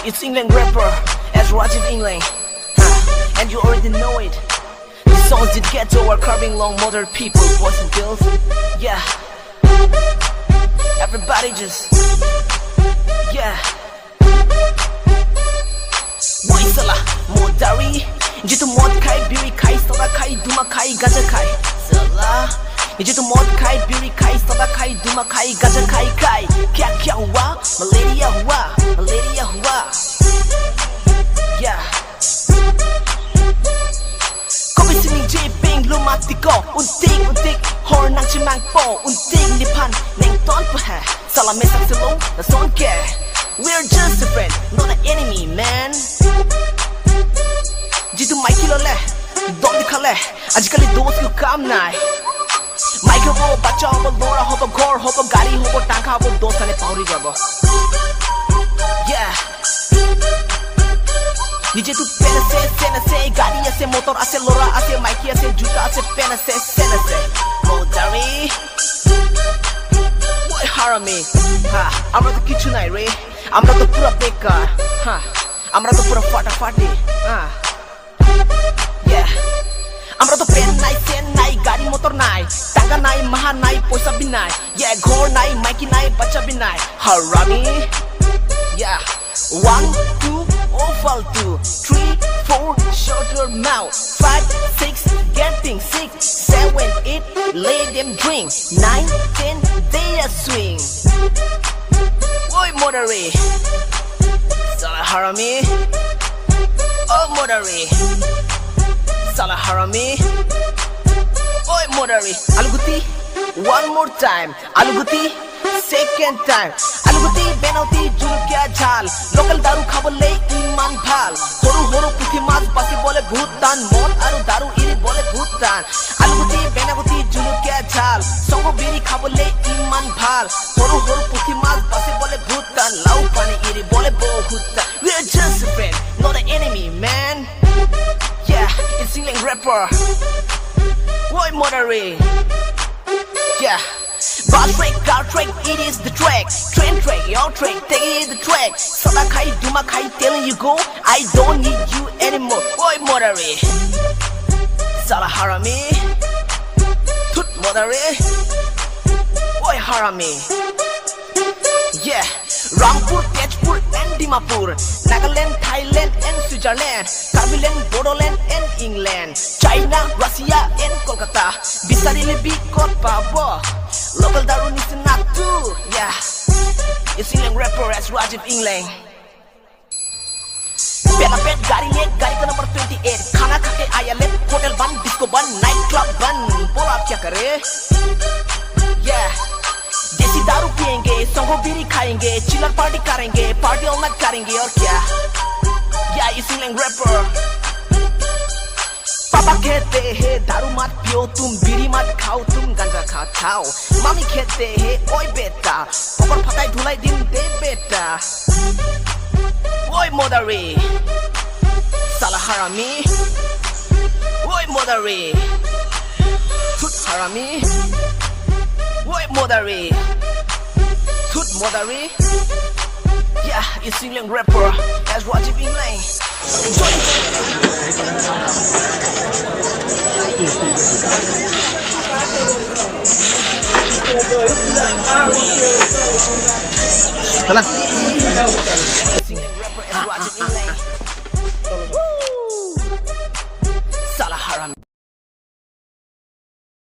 it's England rapper as Rajiv Engleng, and you already know it. These songs did get to our carving long modern people, boys and girls. Yeah, everybody just Waisala, MODARI. Jitu mod khai, biri khai, sada khai, duma khai, gaja khai. Sala. Jitu mod khai, biri khai, sada khai, duma khai, gaja khai khai. Kya hua? Malaria hua, malaria hua. Yeah. Kopi sini je ping lumatiko, untik, hor nang chimang po, untik nipan, neng ton pa. Sala mesak selong, na son ke. We're just a friend, not an enemy, man. Jitu Mikey lo le, don dikha le. Ajikali dost ko kaam nai. Mikey ho, bacha ho, lora ho, ghor ho, gari ho, tanka ho, dost kane pauri jabo. Yeah. Nije tu pen se, gari ase, motor ase, lora ase, Mikey ase, juta ase, pen ase, sen ase. MODARI. Boy harami. Amra to kichu nai re. Amra to pura bekar. Amra to pura fatafati. Yeah. Amra to pen nai, sen nai, gari motor nai, tanga nai, maha nai, poisa bin nai. Yeah, ghor nai, Mikey nai, bacha bin nai. Harami. Yeah. 1, 2, oval 2, 3, 4, shut your mouth. 5, 6, getting sick. 7, 8, let them drink. 9, 10, they a swing. Oi, MODARI. Salah harami. Oh, MODARI. Salah harami. Oi, MODARI. Aluguti. One more time. Aluguti. Second time. Aluguti, benauti, julukya jhal. Local daru khabole iman bhal. Horu puthi mas basi bole bhutan. Mod aru daru iri bole bhutan. Aluguti, benauti, julukya jhal. Songo biri khabole iman bhal. Horu puthi mas basi bole bhutan. Lau pani iri bole bohutan. We're just a friend, not an enemy, man. Yeah, it's England rapper. Why MODARI? Yeah. Ball track, car track, it is the track. Train track, your track, take it the track. Sada khai, duma khai, telling you go. I don't need you anymore. Oi, MODARI. Salah harami. Tut MODARI. Oi, harami. Yeah. Rampur, Tejpur and Dimapur, Nagaland, Thailand and Switzerland, Carbiland, Bodoland and England, China, Russia and Kolkata. Bisari lebi kot pabo. Local daru nisenatu. Yeah. It's England rapper as Rajiv Engleng. Bela pet gari le, gari ka number 28. Khana kha ke aaya le, hotel ban, disco ban, night club ban. Bol aap kya kare? Yeah. देसी दारू पिएंगे, संगो बीड़ी खाएंगे, chiller party करेंगे, party all night करेंगे और क्या? या इस इंग्लैंड रैपर। पापा कहते हैं दारू मत पियो, तुम बीड़ी मत खाओ, तुम गांजा खाओ। मम्मी कहते हैं ओए बेटा, पकड़ फटाई धुलाई दिन दे बेटा। ओए MODARI, साला हरामी। ओए MODARI, छुट हरामी। Oi, MODARI. Tut MODARI. Yeah, it's England rapper as Rajiv Engleng. Salah. Salah haram.